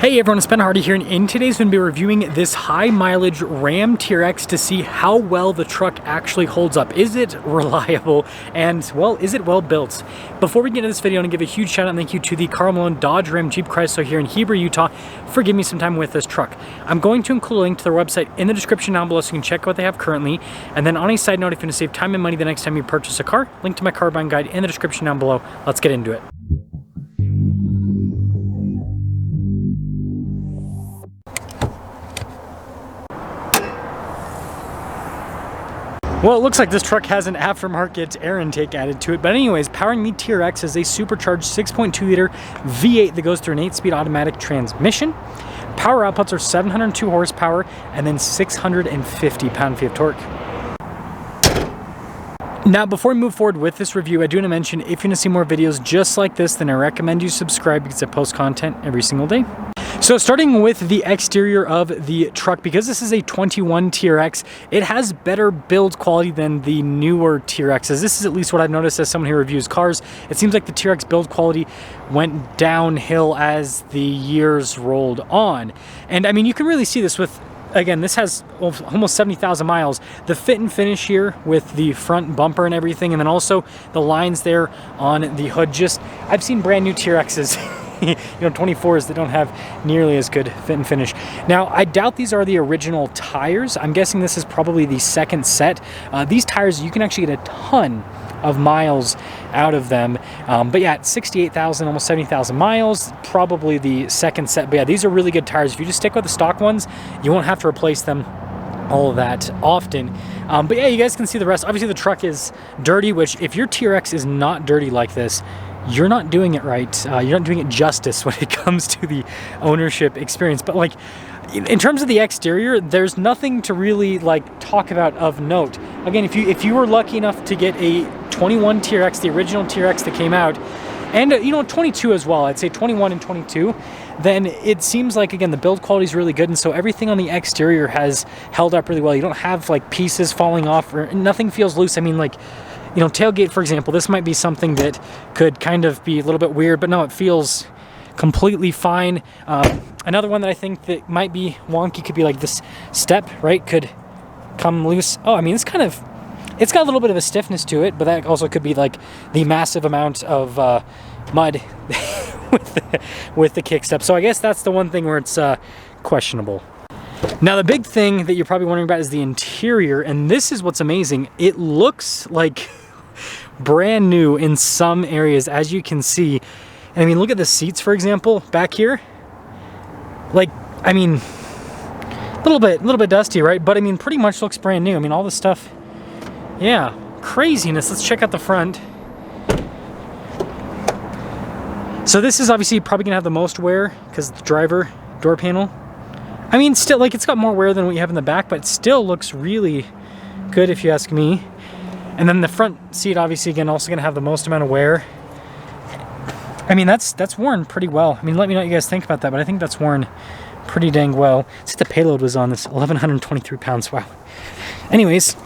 Hey everyone, it's Ben Hardy here, and in today's video, we're reviewing this high mileage Ram TRX to see how well the truck actually holds up. Is it reliable? And, well, is it well built? Before we get into this video, I want to give a huge shout out and thank you to the Carl Malone Dodge Ram Jeep Chrysler here in Heber, Utah for giving me some time with this truck. I'm going to include a link to their website in the description down below so you can check out what they have currently. And then on a side note, if you want to save time and money the next time you purchase a car, link to my car buying guide in the description down below. Let's get into it. Well, it looks like this truck has an aftermarket air intake added to it, but anyways, powering the TRX is a supercharged 6.2 liter V8 that goes through an 8-speed automatic transmission. Power outputs are 702 horsepower and then 650 pound-feet of torque. Now, before we move forward with this review, I do want to mention, if you want to see more videos just like this, then I recommend you subscribe because I post content every single day. So starting with the exterior of the truck, because this is a 21 TRX, it has better build quality than the newer TRXs. This is at least what I've noticed as someone who reviews cars. It seems like the TRX build quality went downhill as the years rolled on. And I mean, you can really see this with, again, this has almost 70,000 miles. The fit and finish here with the front bumper and everything, and then also the lines there on the hood. Just, I've seen brand new TRXs you know, 24s that don't have nearly as good fit and finish. Now, I doubt these are the original tires. I'm guessing this is probably the second set. These tires, you can actually get a ton of miles out of them. But yeah, at 68,000, almost 70,000 miles, probably the second set. But yeah, these are really good tires. If you just stick with the stock ones, you won't have to replace them all that often. But yeah, you guys can see the rest. Obviously, the truck is dirty, which if your TRX is not dirty like this, you're not doing it right. You're not doing it justice when it comes to the ownership experience. But like, in terms of the exterior, there's nothing to really like talk about of note. Again, if you were lucky enough to get a 21 TRX, the original TRX that came out, and you know, 22 as well, I'd say 21 and 22, then it seems like, again, the build quality is really good, and so everything on the exterior has held up really well. You don't have like pieces falling off, or nothing feels loose. I mean, like, you know, tailgate, for example, this might be something that could kind of be a little bit weird, but no, it feels completely fine. Another one that I think that might be wonky could be like this step, right? Could come loose. Oh, I mean, it's got a little bit of a stiffness to it, but that also could be like the massive amount of mud with the kick step. So I guess that's the one thing where it's questionable. Now, the big thing that you're probably wondering about is the interior, and this is what's amazing. It looks like brand new in some areas, as you can see. And I mean, look at the seats, for example, back here. Like, I mean, a little bit dusty, right? But I mean, pretty much looks brand new. I mean, all this stuff, yeah, craziness. Let's check out the front. So this is obviously probably gonna have the most wear because the driver door panel. I mean, still, like, it's got more wear than what you have in the back, but it still looks really good if you ask me. And then the front seat, obviously, again, also gonna have the most amount of wear. I mean, that's worn pretty well. I mean, let me know what you guys think about that, but I think that's worn pretty dang well. See, the payload was on this, 1,123 pounds, wow. Anyways,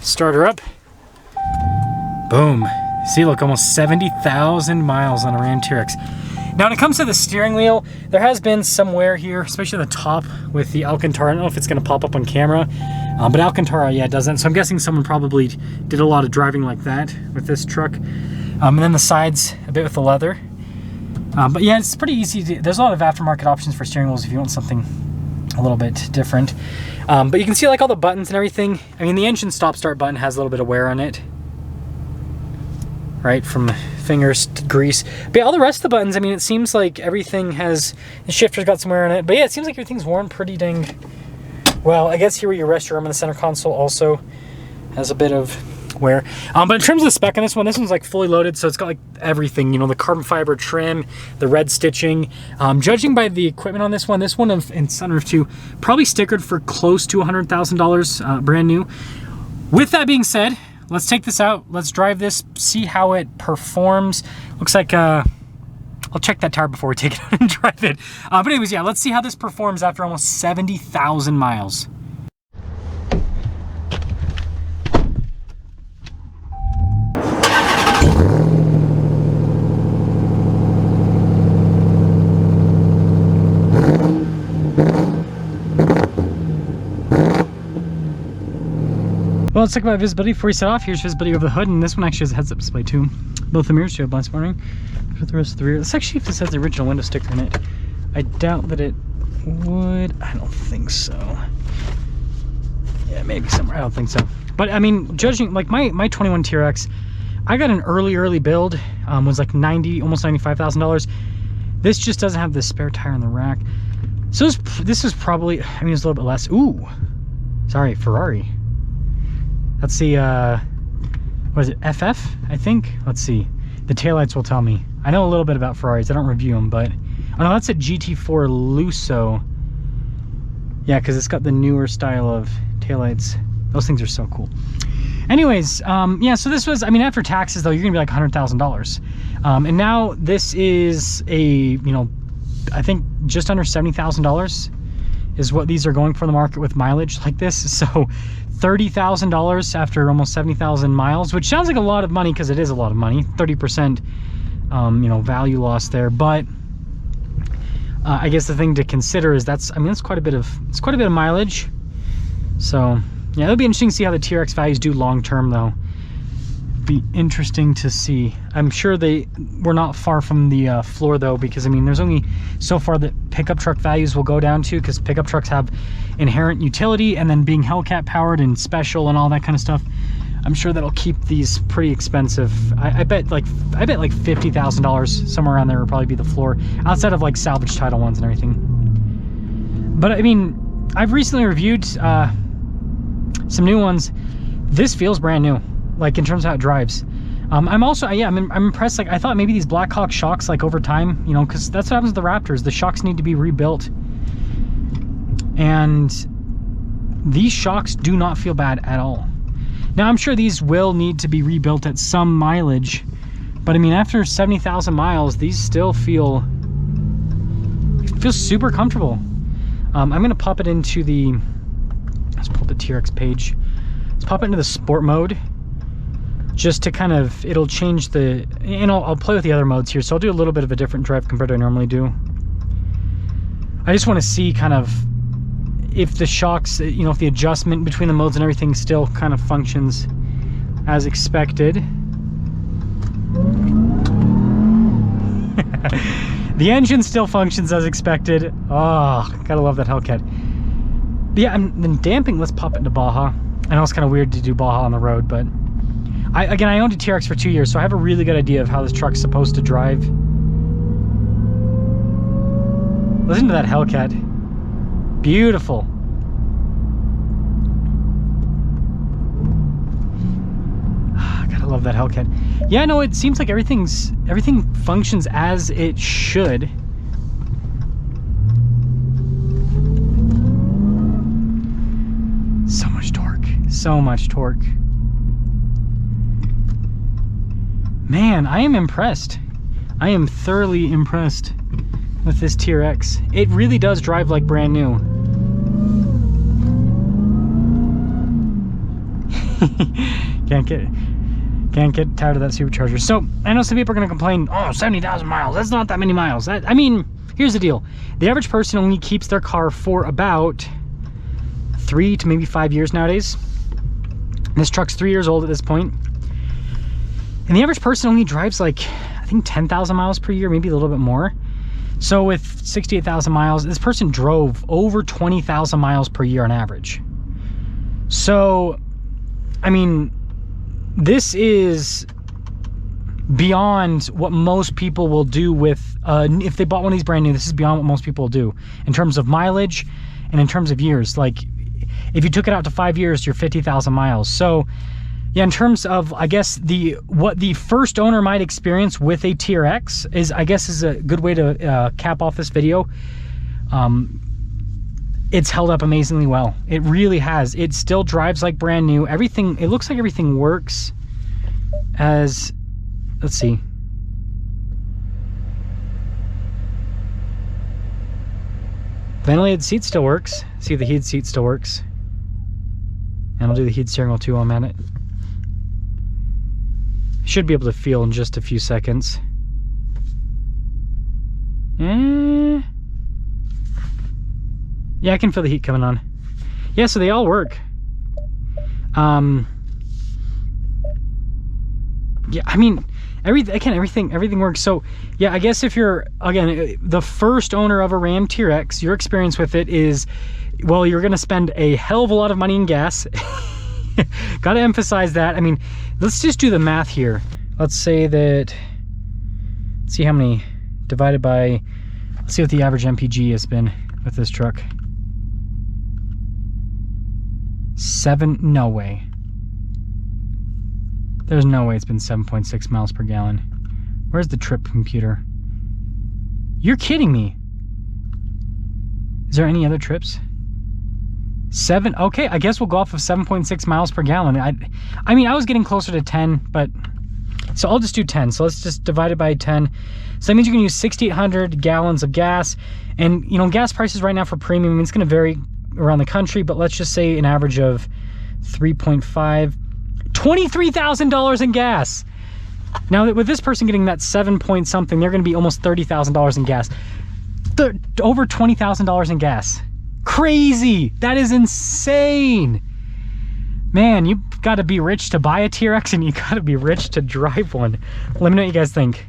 start her up. Boom. See, look, almost 70,000 miles on a Ram TRX. Now, when it comes to the steering wheel, there has been some wear here, especially at the top with the Alcantara. I don't know if it's going to pop up on camera, but Alcantara, yeah, it doesn't. So I'm guessing someone probably did a lot of driving like that with this truck. And then the sides, a bit with the leather. But yeah, it's pretty easy. There's a lot of aftermarket options for steering wheels if you want something a little bit different. But you can see like all the buttons and everything. I mean, the engine stop-start button has a little bit of wear on it, right, from fingers to grease. But yeah, all the rest of the buttons, I mean, it seems like everything has, the shifter's got some wear on it. But yeah, it seems like everything's worn pretty dang well. I guess here where you rest your arm in the center console also has a bit of wear. But in terms of the spec on this one's like fully loaded, so it's got like everything, you know, the carbon fiber trim, the red stitching. Judging by the equipment on this one in sunroof 2, probably stickered for close to $100,000 brand new. With that being said, let's take this out, let's drive this, see how it performs. Looks like, I'll check that tire before we take it out and drive it. But anyways, yeah, let's see how this performs after almost 70,000 miles. Well, let's talk about visibility before we set off. Here's visibility over the hood, and this one actually has a heads-up display too. Both the mirrors show blind spot warning for the rest of the rear. Let's actually see if this has the original window sticker in it. I doubt that it would. I don't think so. Yeah, maybe somewhere. I don't think so. But I mean, judging like my 21 TRX, I got an early build. Was like almost $95,000. This just doesn't have the spare tire in the rack. So this is probably, I mean, it's a little bit less. Ooh, sorry, Ferrari. Let's see, what is it, FF, I think? Let's see. The taillights will tell me. I know a little bit about Ferraris. I don't review them, but... Oh, no, that's a GT4 Lusso. Yeah, because it's got the newer style of taillights. Those things are so cool. Anyways, yeah, so this was... I mean, after taxes, though, you're going to be like $100,000. And now this is a, you know, I think just under $70,000 is what these are going for the market with mileage like this. So... $30,000 after almost 70,000 miles, which sounds like a lot of money because it is a lot of money. 30%, you know, value loss there. But I guess the thing to consider is that's quite a bit of mileage. So yeah, it'll be interesting to see how the TRX values do long term, though. Be interesting to see. I'm sure we're not far from the floor, though, because I mean, there's only so far that pickup truck values will go down to, because pickup trucks have inherent utility, and then being Hellcat powered and special and all that kind of stuff, I'm sure that'll keep these pretty expensive. I bet like $50,000 somewhere around there will probably be the floor, outside of like salvage title ones and everything. But I mean, I've recently reviewed some new ones. This feels brand new, like in terms of how it drives. I'm also, yeah, I'm impressed. Like, I thought maybe these Blackhawk shocks, like over time, you know, because that's what happens with the Raptors. The shocks need to be rebuilt. And these shocks do not feel bad at all. Now, I'm sure these will need to be rebuilt at some mileage. But I mean, after 70,000 miles, these still feel super comfortable. I'm going to pop it into the, let's pull the TRX page. Let's pop it into the sport mode. Just to kind of, it'll change the, and I'll play with the other modes here. So I'll do a little bit of a different drive compared to I normally do. I just want to see kind of if the shocks, you know, if the adjustment between the modes and everything still kind of functions as expected. The engine still functions as expected. Oh, gotta love that Hellcat. But yeah, and then damping, let's pop it into Baja. I know it's kind of weird to do Baja on the road, but again, I owned a TRX for 2 years, so I have a really good idea of how this truck's supposed to drive. Listen to that Hellcat. Beautiful. Gotta love that Hellcat. Yeah, no, it seems like everything functions as it should. So much torque. So much torque. Man, I am impressed. I am thoroughly impressed with this TRX. It really does drive like brand new. Can't get tired of that supercharger. So I know some people are gonna complain, oh, 70,000 miles, that's not that many miles. I mean, here's the deal. The average person only keeps their car for about 3 to maybe 5 years nowadays. This truck's 3 years old at this point. And the average person only drives like, I think 10,000 miles per year, maybe a little bit more. So with 68,000 miles, this person drove over 20,000 miles per year on average. So, I mean, this is beyond what most people will do with, if they bought one of these brand new, this is beyond what most people will do in terms of mileage and in terms of years. Like, if you took it out to 5 years, you're 50,000 miles. So, yeah, in terms of, I guess, what the first owner might experience with a TRX is, I guess, is a good way to cap off this video. It's held up amazingly well. It really has. It still drives like brand new. Everything, it looks like everything works as, let's see. Ventilated seat still works. See, the heated seat still works. And I'll do the heated steering wheel too while I'm at it. Should be able to feel in just a few seconds. Yeah, I can feel the heat coming on. Yeah, so they all work. Yeah, I mean, everything works. So yeah, I guess if you're, again, the first owner of a Ram TRX, your experience with it is, well, you're gonna spend a hell of a lot of money in gas. Gotta emphasize that. I mean, let's just do the math here. Let's say that, let's see how many divided by, let's see what the average MPG has been with this truck. 7, no way. There's no way it's been 7.6 miles per gallon. Where's the trip computer? You're kidding me. Is there any other trips? 7, okay, I guess we'll go off of 7.6 miles per gallon. I mean, I was getting closer to 10, but, so I'll just do 10. So let's just divide it by 10. So that means you can use 6,800 gallons of gas. And, you know, gas prices right now for premium, I mean, it's gonna vary around the country, but let's just say an average of 3.5, $23,000 in gas. Now with this person getting that 7 point something, they're gonna be almost $30,000 in gas. Over $20,000 in gas. Crazy, that is insane. Man, you gotta be rich to buy a TRX and you gotta be rich to drive one. Let me know what you guys think.